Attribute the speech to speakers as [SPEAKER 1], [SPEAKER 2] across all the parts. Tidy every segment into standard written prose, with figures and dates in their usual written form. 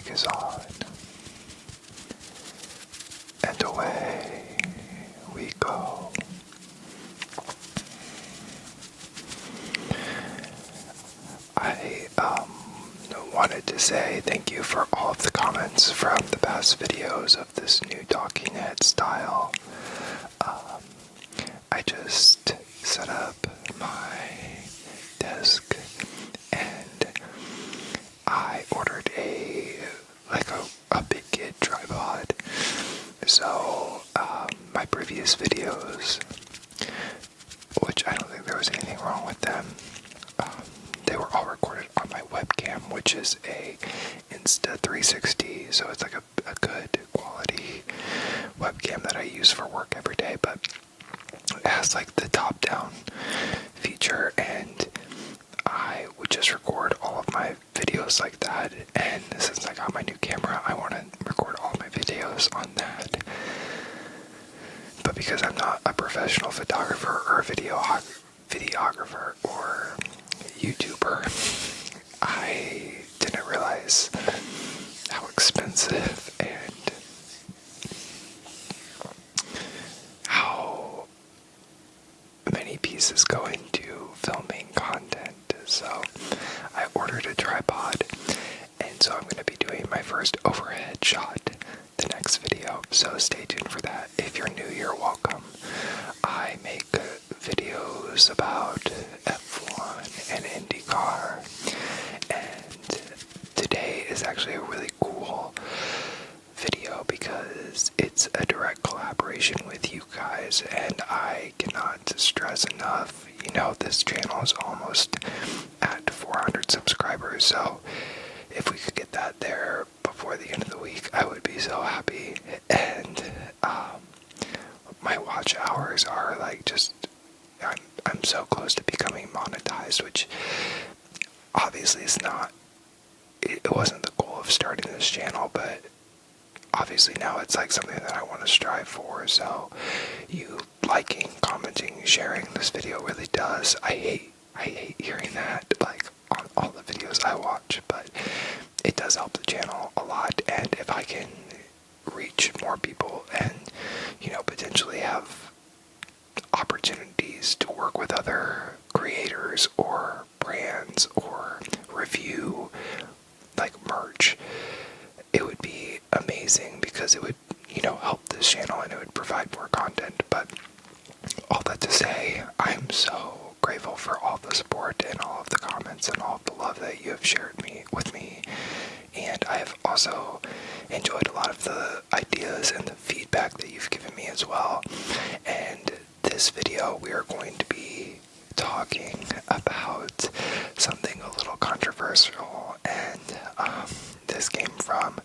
[SPEAKER 1] mic is on. And away we go. I wanted to say thank you for all of the comments from the past videos of this new talking head style. I just set up my desk and I ordered a big kid tripod. So my previous videos, which I don't think there was anything wrong with them, they were all recorded on my webcam, which is a Insta360, so it's like a good quality webcam that I use for work every day, but it has like the top-down feature, and I would just record all of my videos like that. And since I got my new camera, I want to record all my videos on that. But because I'm not a professional photographer or videographer or YouTuber, I didn't realize how expensive and how many pieces go into filming content. So I ordered a tripod, and so I'm going to be doing my first overhead shot the next video, so stay tuned for that. If you're new, you're welcome. I make videos about F1 and IndyCar, and today is actually a really cool video because it's a direct collaboration with you guys, and I cannot stress enough, this channel is almost at 400 subscribers, so if we could get that there before the end of the week, I would be so happy. And my watch hours are I'm so close to becoming monetized, which obviously it wasn't the goal of starting this channel, but obviously now it's like something that I want to strive for. So you liking, commenting, sharing this video really does. I hate hearing that on all the videos I watch, but it does help the channel a lot. And if I can reach more people and potentially have opportunities to work with other creators or brands or review merch, it would be amazing because it would help this channel and it would provide more content. But all that to say, I'm so grateful for all the support and all of the comments and all of the love that you have shared with me. And I have also enjoyed a lot of the ideas and the feedback that you've given me as well. And this video, we are going to be talking about something a little controversial, and this came from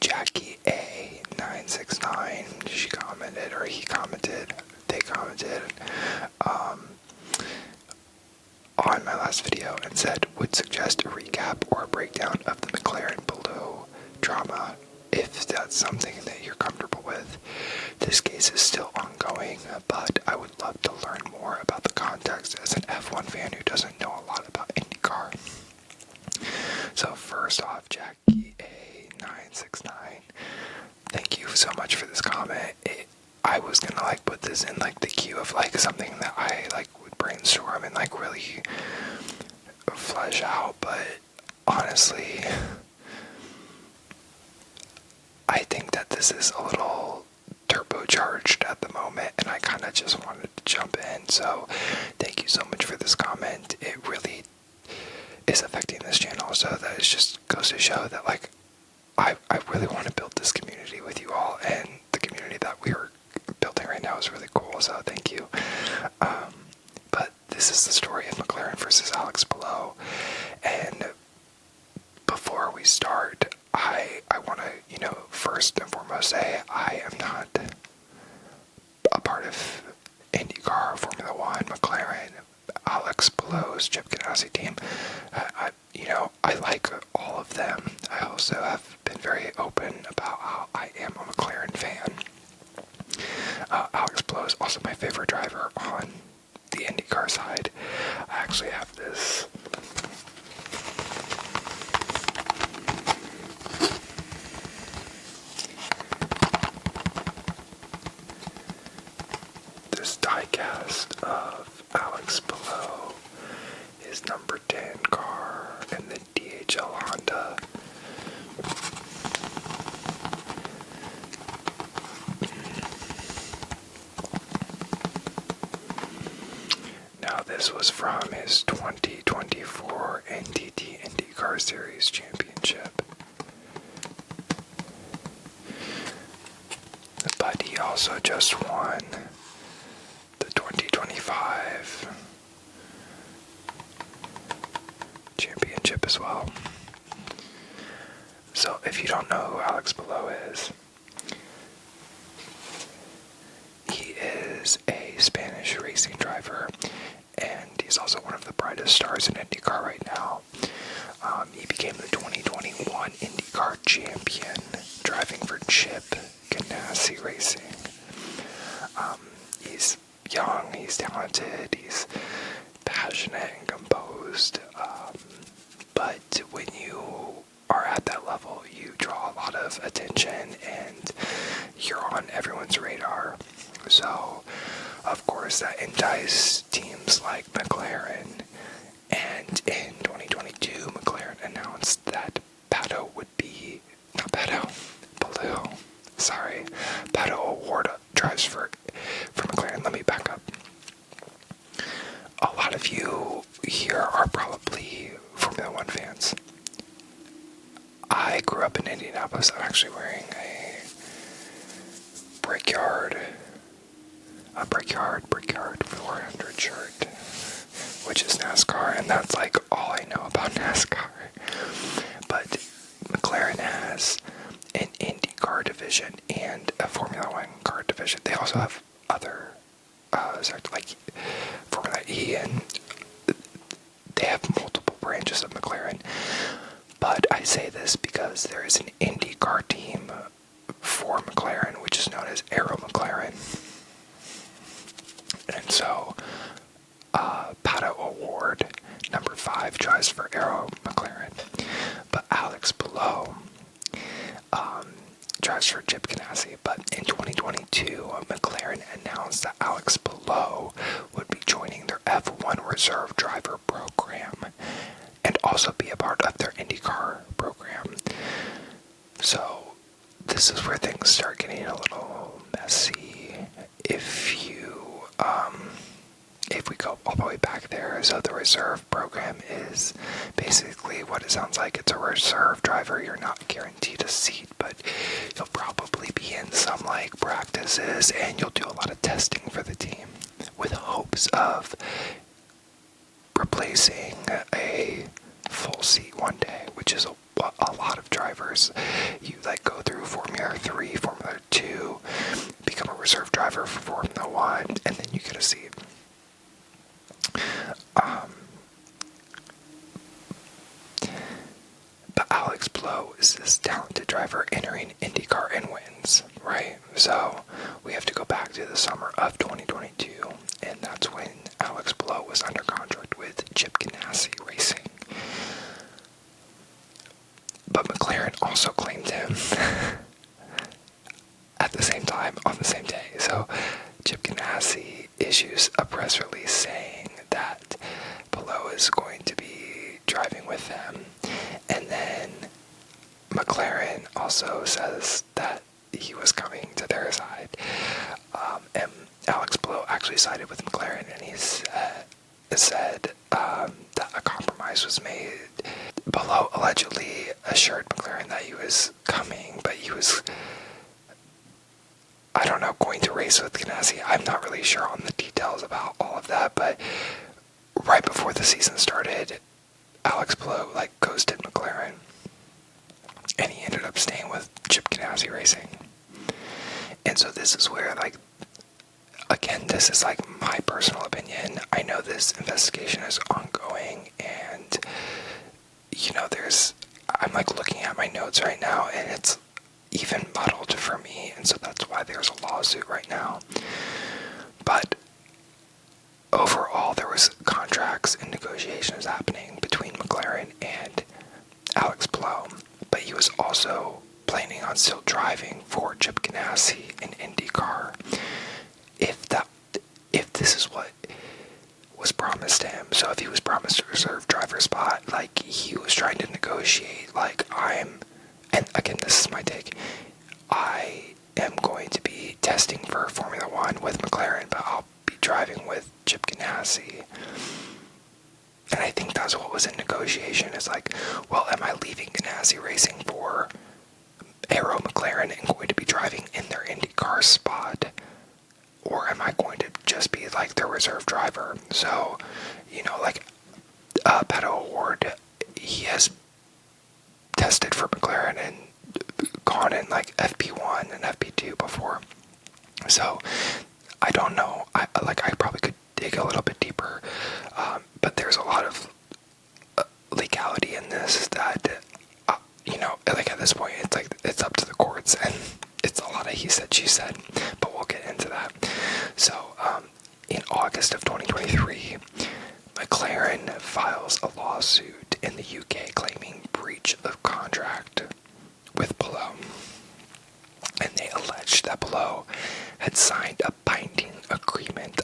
[SPEAKER 1] Jackie A969. She commented, or he commented, they commented on my last video and said, would suggest a recap or a breakdown of the McLaren Palou drama if that's something that you're comfortable with. This case is still ongoing, but I would love to learn more about the context as an F1 fan who doesn't know a lot about IndyCar. So first off, Jackie A969, thank you so much for this comment. I was gonna put this in the queue of something that I would brainstorm and really flesh out, but honestly, I think that this is a little turbocharged at the moment, and I kind of just wanted to jump in. So thank you so much for this comment. It really is affecting this channel, so that it just goes to show that I really want to build this community with you all, and the community that we are building right now is really cool, so thank you. But this is the story of McLaren versus Palou, and before we start, I want to, first and foremost say I am not a part of IndyCar, Formula One, McLaren, Palou's Chip Ganassi team. I like all of them. I also have been very open about how I am a McLaren fan. Palou is also my favorite driver on the IndyCar side. I actually have this this was from his 2024 NTT IndyCar Series Championship. But he also just won the 2025 championship as well. So if you don't know who Alex Palou is, he is a Spanish racing driver, and he's also one of the brightest stars in IndyCar right now. He became the 2021 IndyCar champion, driving for Chip Ganassi Racing. He's young, he's talented, he's passionate and composed, but when you are at that level, you draw a lot of attention and you're on everyone's radar. So, of course, that enticed teams like McLaren, and in 2022, McLaren announced that Palou Award drives for McLaren. Let me back up. A lot of you here are probably Formula One fans. I grew up in Indianapolis. I'm actually wearing a Brickyard 400 shirt, which is NASCAR, and that's like all I know about NASCAR. But McLaren has an IndyCar division and a Formula One car division. They also have other, like Formula E, and they have multiple branches of McLaren. But I say this because there is an IndyCar team for McLaren, which is known as Aero McLaren. And so, Pato Award, number 5, drives for Aero McLaren. But Alex Palou drives for Chip Ganassi. But in 2022, McLaren announced that Alex Palou would be joining their F1 reserve driver program and also be a part of their IndyCar program. So this is where things start getting a little messy. If we go all the way back there, so the reserve program is basically what it sounds like. It's a reserve driver. You're not guaranteed a seat, but you'll probably be in some like practices, and you'll do a lot of testing for the team with hopes of replacing a full seat one day, which is a lot of drivers. You like go through Formula 3, Formula 2, become a reserve driver for Formula 1, and then you get a seat. But Alex Palou is this talented driver entering IndyCar and wins, right? So we have to go back to the summer of 2022, and that's when Alex Palou was under contract with Chip Ganassi Racing. But McLaren also claimed him at the same time, on the same day. So Chip Ganassi issues a press release saying that Palou is going to be driving with them. And then McLaren also says that he was coming to their side. And Alex Palou actually sided with McLaren, and he said that a compromise was made. Palou allegedly assured McLaren that he was coming, but he was, I don't know, going to race with Ganassi. I'm not really sure on the details about all of that, but right before the season started, Alex Palou ghosted McLaren, and he ended up staying with Chip Ganassi Racing. And so this is where, again, this is my personal opinion. I know this investigation is ongoing, and I'm looking at my notes right now, and it's even muddled for me, and so that's why there's a lawsuit right now. But overall, there was contracts and negotiations happening between McLaren and Alex Palou, but he was also planning on still driving for Chip Ganassi in IndyCar if this is what was promised to him. So if he was promised a reserve driver spot, he was trying to negotiate, and again, this is my take, I am going to be testing for Formula One with McLaren, but I'll be driving with Chip Ganassi. And I think that's what was in negotiation. Is like, well, am I leaving Ganassi Racing for Aero McLaren and going to be driving in their IndyCar spot? Or am I going to just be like their reserve driver? So, like Pato Award, he has tested for McLaren and gone in like FP1 and FP2 before. So, I don't know. I probably could dig a little bit deeper, but there's a lot of legality in this that, like at this point, it's like it's up to the courts, and it's a lot of he said, she said, but we'll get into that. So, in August of 2023, McLaren files a lawsuit in the UK claiming breach of contract with Palou. And they alleged that Palou had signed a binding agreement,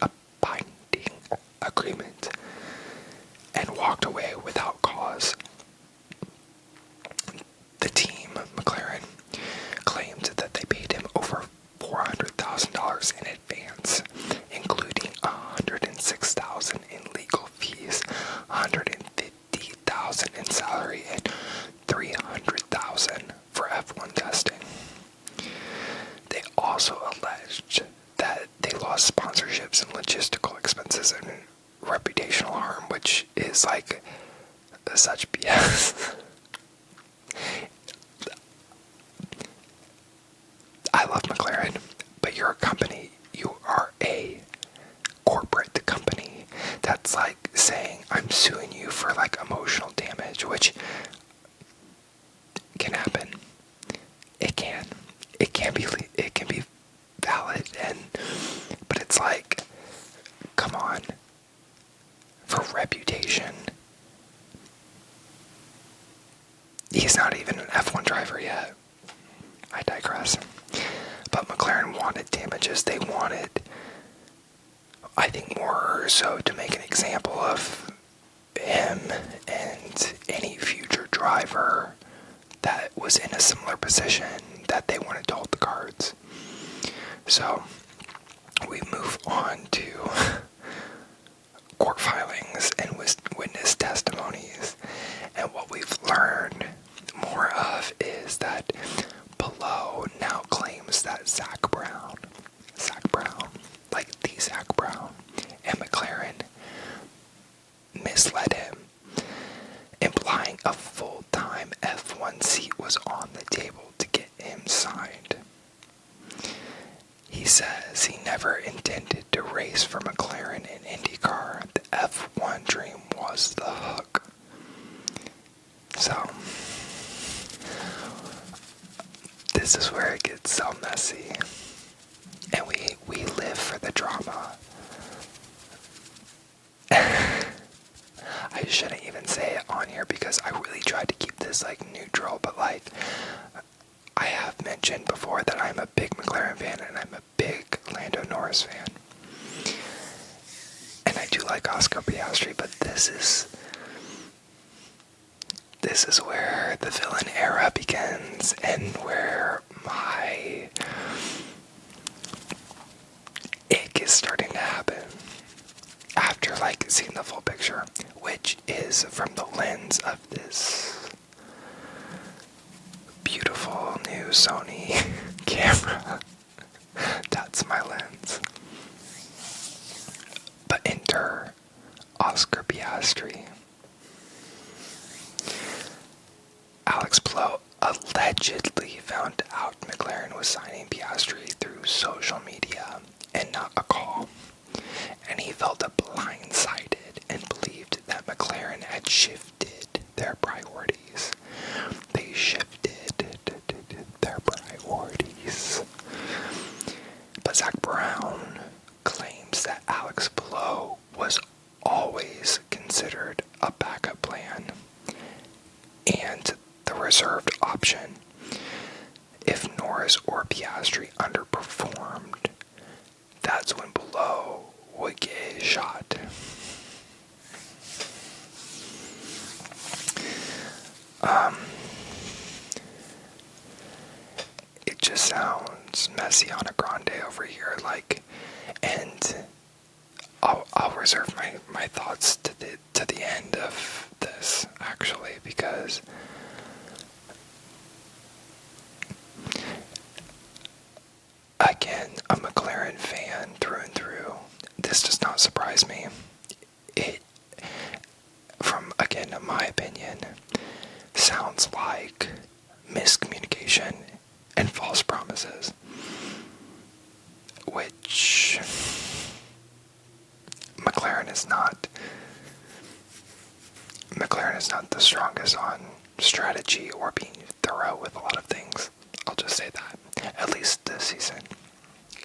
[SPEAKER 1] and walked away without cause. The team, McLaren, claimed that they paid him over $400,000 in advance, including $106,000 in legal fees, $150,000 in salary, and $300,000 for F1 testing. They also alleged that they lost sponsorships and logistical expenses and reputational harm, which is like such BS. I love McLaren, but you're a company. You are a corporate company. That's like saying I'm suing you for like emotional damage, which can happen. It can be valid, but it's like, come on. For reputation, he's not even an F1 driver yet. I digress. But McLaren wanted damages. They wanted, I think, more so to make an example of him and any future driver that was in a similar position, that they wanted to hold the cards. So we move on to court filings and witness testimonies, and what we've learned more of is that Palou now claims that Zach Brown, like the Zach Brown, and McLaren misled him, implying a full-time F1 seat was on the table to get him signed. He says he never intended to race for McLaren in IndyCar. The F1 dream was the hook. So, this is where it gets so messy. And we live for the drama. I shouldn't even say it on here because I really tried to keep this like neutral, but like I have mentioned before that I'm a big McLaren fan and I'm a big Lando Norris fan. And I do like Oscar Piastri, but this is where the villain era begins and where my ick is starting to happen. After like seeing the full picture, which is from the lens of this beautiful new Sony camera. That's my lens. But enter Oscar Piastri. Alex Palou allegedly found out McLaren was signing Piastri through social media and not a call. And he felt blindsided and believed that McLaren had shifted their priorities. They shifted their priorities. But Zach Brown claims that Alex Palou was always considered a backup plan and the reserved option if Norris or Piastri underperformed. That's when Palou would get his shot. It just sounds messy on a grande over here, like, and I'll reserve my thoughts to the end of this, actually, because again, a McLaren fan through and through. This does not surprise me. It, again, in my opinion, sounds like miscommunication and false promises, which McLaren is not the strongest on strategy or being thorough with a lot of things. I'll just say that, at least this season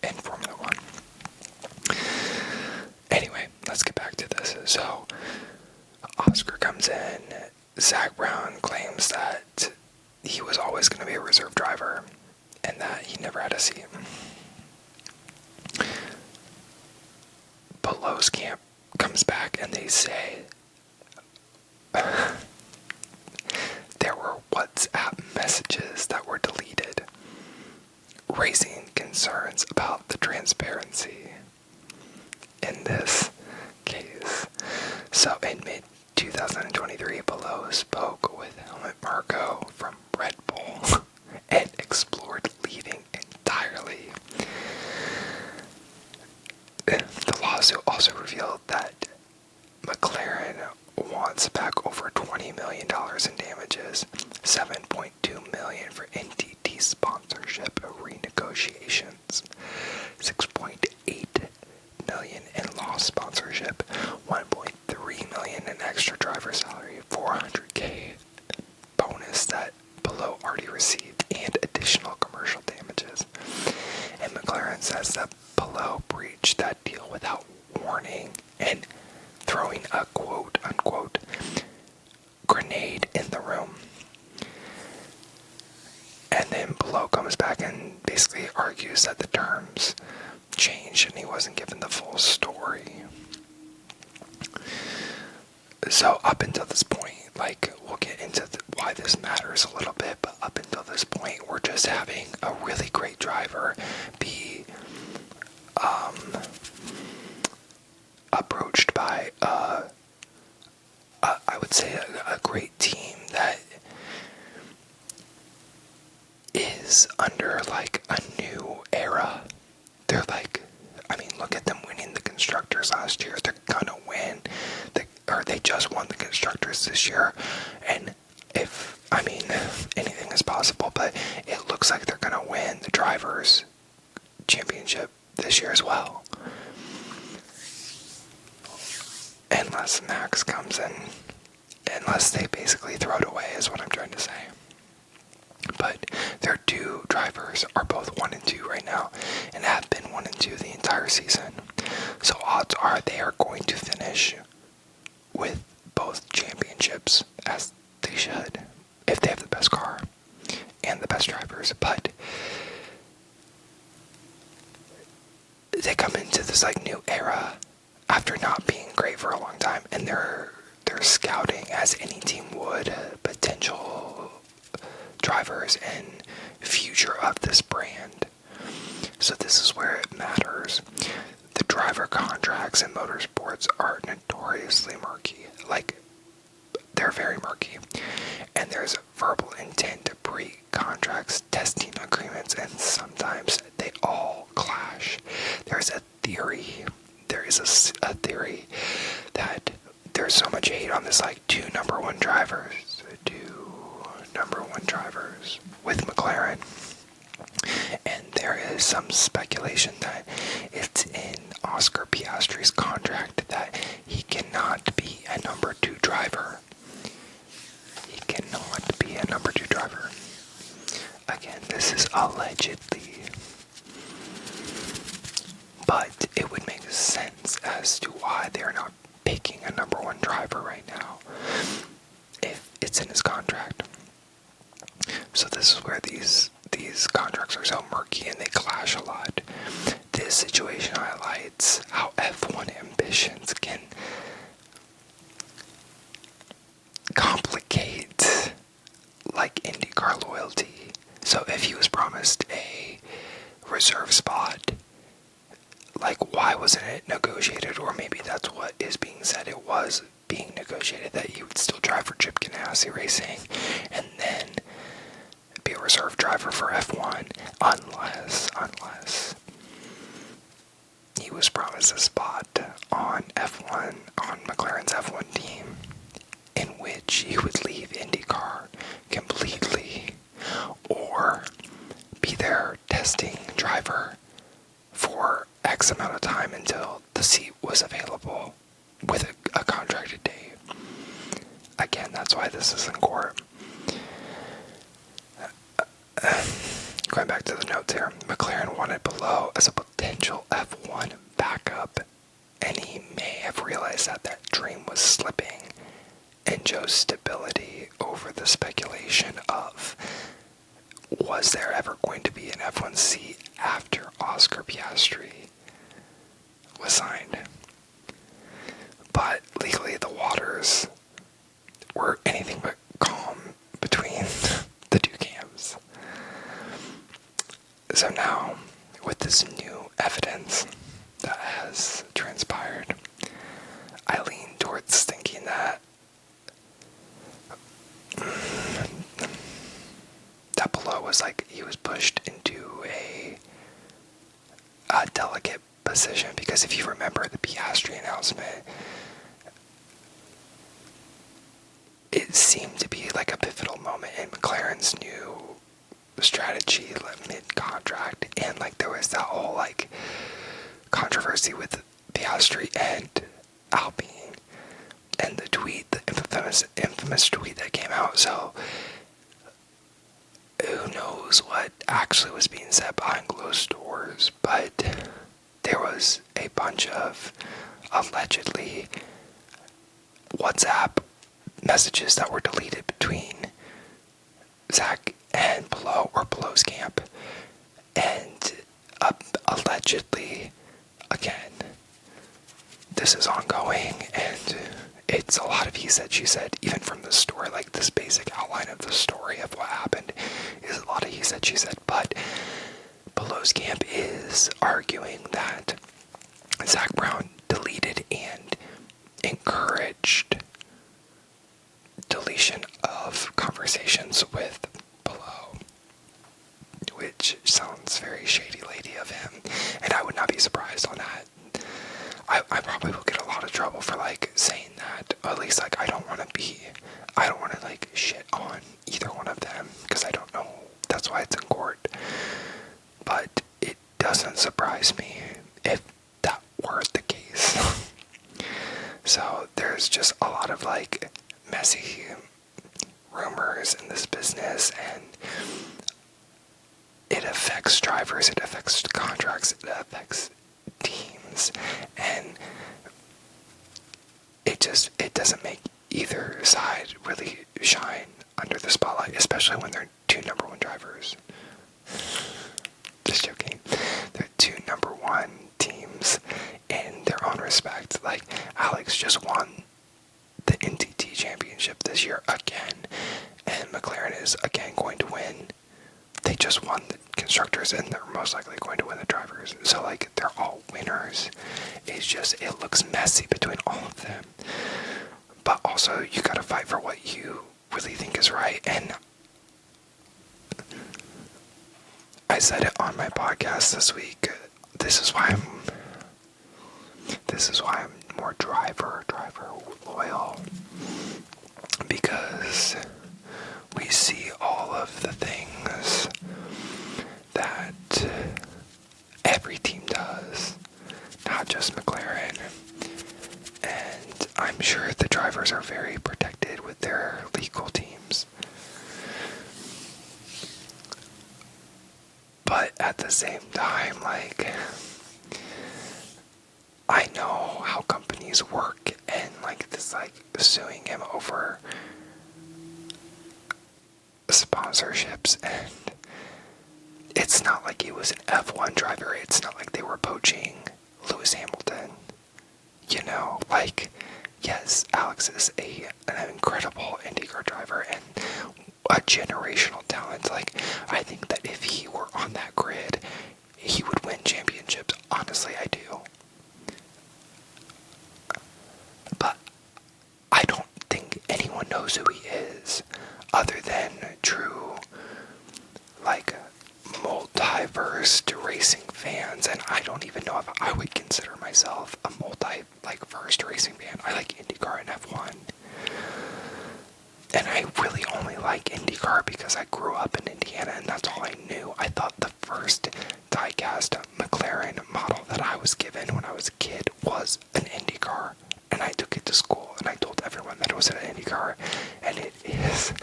[SPEAKER 1] in Formula One. Anyway, let's get back to this. So, Oscar comes in. Zach Brown claims that he was always going to be a reserve driver and that he never had a seat. Palou's camp comes back and they say there were WhatsApp messages that were deleted, raising concerns about the transparency in this case. So in mid-2023, Palou spoke with Helmut Marko from Red Bull and explored leaving entirely. The lawsuit also revealed that McLaren wants back over $20 million in damages, $7.2 million for NTT sponsorship renegotiations, $6.8 million in lost sponsorship, $1.3 million in extra driver salary, $400K bonus that Palou already received, and additional commercial damages. And McLaren says that Palou breached that deal without warning and throwing a quote-unquote grenade in the room. And then Palou comes back and basically argues that the terms changed and he wasn't given the full story. So up until this point, we'll get into why this matters a little bit, but up until this point, we're just having a really great driver be approached by I would say a great team that is under a new era. They're look at them winning the Constructors last year. They're gonna win, they just won the Constructors this year, and anything is possible, but it looks like they're gonna win the Drivers' Championship this year as well. Unless Max comes in, unless they basically throw it away is what I'm trying to say. But their two drivers are both 1 and 2 right now, and have been 1 and 2 the entire season. So odds are they are going to finish with both championships, as they should, if they have the best car and the best drivers. But they come into this new era after not being great for a long time, and they're scouting, as any team would, potential drivers and future of this brand. So this is where it matters. The driver contracts in motorsports are notoriously murky. They're very murky. And there's verbal intent to pre-contracts, testing agreements, and sometimes they all clash. There is a theory that there's so much hate on this two number one drivers with McLaren, and there is some speculation that it's in Oscar Piastri's contract that he cannot be a number 2 driver. He cannot be a number 2 driver. Again, this is allegedly, but it would make sense as to why they're not picking a number 1 driver right now if it's in his contract. So this is where these contracts are so murky and they clash a lot. This situation highlights how F1 ambitions can complicate IndyCar loyalty. So if he was promised a reserve spot like, why wasn't it negotiated? Or maybe that's what is being said. It was being negotiated that he would still drive for Chip Ganassi Racing and then be a reserve driver for F1 unless he was promised a spot on F1, on McLaren's F1 team, in which he would leave IndyCar completely or be their testing driver for X amount of time until the seat was available with a contracted date. Again, that's why this is in court. Going back to the notes here, McLaren wanted Palou as a potential F1 backup, and he may have realized that that dream was slipping and chose stability over the speculation of, was there ever going to be an F1 seat after Oscar Piastri was signed? But legally, the waters were anything but calm between the two camps. So now, with this new evidence that has transpired, I lean towards thinking that Palou was like, he was pushed into a delicate position, because if you remember the Piastri announcement, it seemed to be like a pivotal moment in McLaren's new strategy, like mid-contract, and like there was that whole like controversy with Piastri and Alpine, and the tweet, the infamous tweet that came out. So who knows what actually was being said behind closed doors, but there was a bunch of allegedly WhatsApp messages that were deleted between Zach and Palou, or Palou's camp, and allegedly, again, this is ongoing, and it's a lot of he said, she said, even from the story, like this basic outline of the story of what happened is a lot of he said, she said, but Palou's camp is arguing that Zach Brown deleted and encouraged deletion of conversations with Palou, which sounds very shady lady of him, and I would not be surprised on that. I probably will get a lot of trouble for like saying that, or at least like I don't want to like shit on either one of them, because I don't know, that's why it's in court, but it doesn't surprise me if that were the case. So there's just a lot of like messy rumors in this business, and it affects drivers, it affects contracts, it affects teams, and it doesn't make either side really shine under the spotlight, especially when they're two number one drivers. Just joking. They're two number one teams in their own respect. Like, Alex just won the NTT championship this year again, and McLaren is again going to win. They just won the constructors, and they're most likely going to win the drivers. So like, they're all winners. It's just, it looks messy between all of them. But also, you gotta fight for what you really think is right. And I said it on my podcast this week. This is why I'm more driver loyal, because we see all of the things that every team does, not just McLaren, and I'm sure the drivers are very protected with their legal teams. But at the same time, like, I know how companies work, and like this, like suing him over sponsorships, and it's not like he was an F1 driver. It's not like they were poaching Lewis Hamilton. You know, like, yes, Alex is an incredible IndyCar driver and a generational talent. Like, I think that if he were on that grid, he would win championships. Honestly, I do. myself a first racing fan. I like IndyCar and F1. And I really only like IndyCar because I grew up in Indiana and that's all I knew. I thought the first die-cast McLaren model that I was given when I was a kid was an IndyCar. And I took it to school and I told everyone that it was an IndyCar. And it is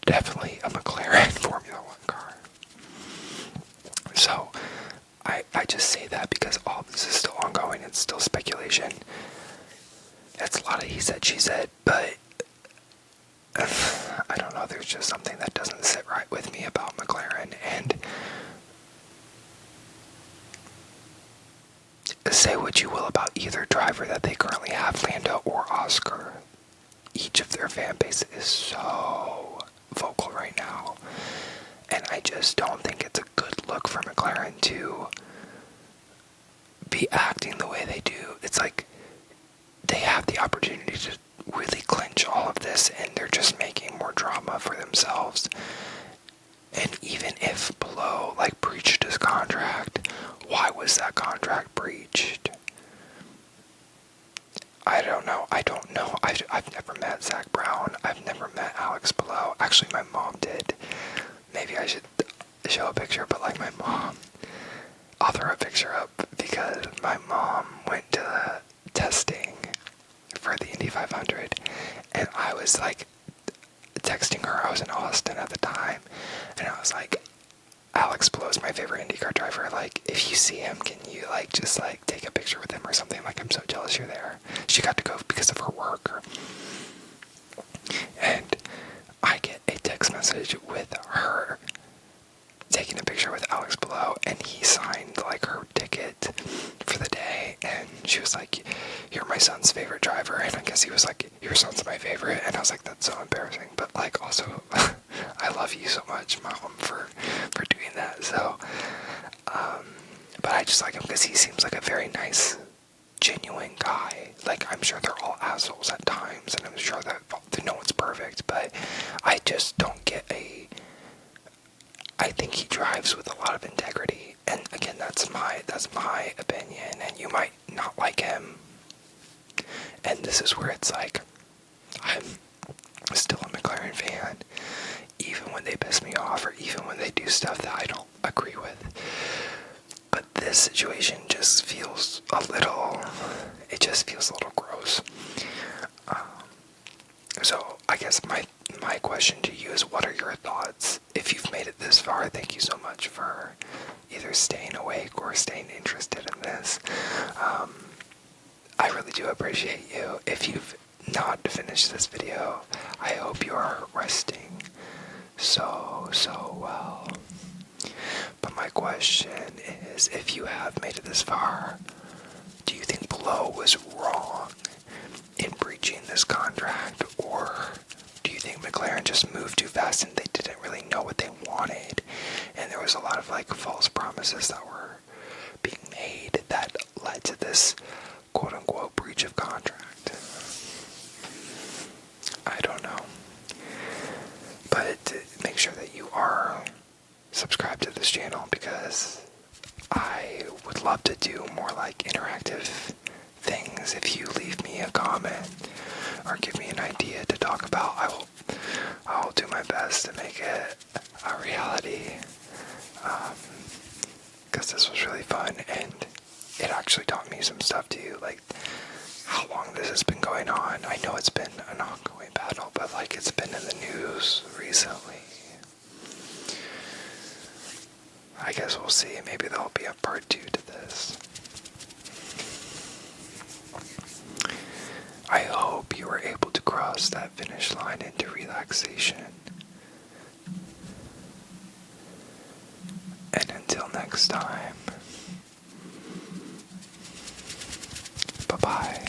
[SPEAKER 1] definitely a McLaren Formula One car. So, I just say that because all of this is still ongoing. It's still speculation. It's a lot of he said, she said, but I don't know, there's just something that doesn't sit right with me about McLaren, and say what you will about either driver that they currently have, Lando or Oscar, each of their fan base is so vocal right now, and I just don't think it's a good look for McLaren to be acting the way they do. It's like they have the opportunity to really clinch all of this and they're just making more drama for themselves. And even if Palou breached his contract, why was that contract breached? I don't know. I've never met Zach Brown. I've never met Alex Palou. Actually, my mom did. Maybe I should show a picture, but my mom, I'll throw a picture up because my mom went to the testing for the Indy 500 and I was texting her. I was in Austin at the time and I was like, Alex Palou is my favorite IndyCar driver. If you see him, can you just take a picture with him or something? I'm so jealous you're there. She got to go because of her work. And I get a text message with her taking a picture with Alex Palou, and he signed her ticket for the day, and she was like, "You're my son's favorite driver," and I guess he was like, "Your son's my favorite," and I was like, "That's so embarrassing," but also, I love you so much, Mom, for doing that. So, but I just like him because he seems like a very nice, genuine guy. I'm sure they're all assholes at times, and I'm sure that no one's perfect, but I just don't get I think he drives with a lot of integrity, and again, that's my opinion, and you might not like him, and this is where it's I'm still a McLaren fan, even when they piss me off, or even when they do stuff that I don't agree with, but this situation just feels a little gross. So I guess my question to you is, what are your thoughts? If you've made it this far, thank you so much for either staying awake or staying interested in this. I really do appreciate you. If you've not finished this video, I hope you are resting so well. But my question is, if you have made it this far, do you think Palou was wrong in breaching this contract, or do you think McLaren just moved too fast and they didn't really know what they wanted, and there was a lot of false promises that were being made that led to this quote-unquote breach of contract? I don't know, but make sure that you are subscribed to this channel because I would love to do more interactive things. If you leave me a comment or give me an idea to talk about, I'll do my best to make it a reality, because this was really fun and it actually taught me some stuff too, how long this has been going on. I know it's been an ongoing battle, but it's been in the news recently. I guess we'll see. Maybe there'll be a part 2 to this. I hope you were able to cross that finish line into relaxation. And until next time, bye-bye.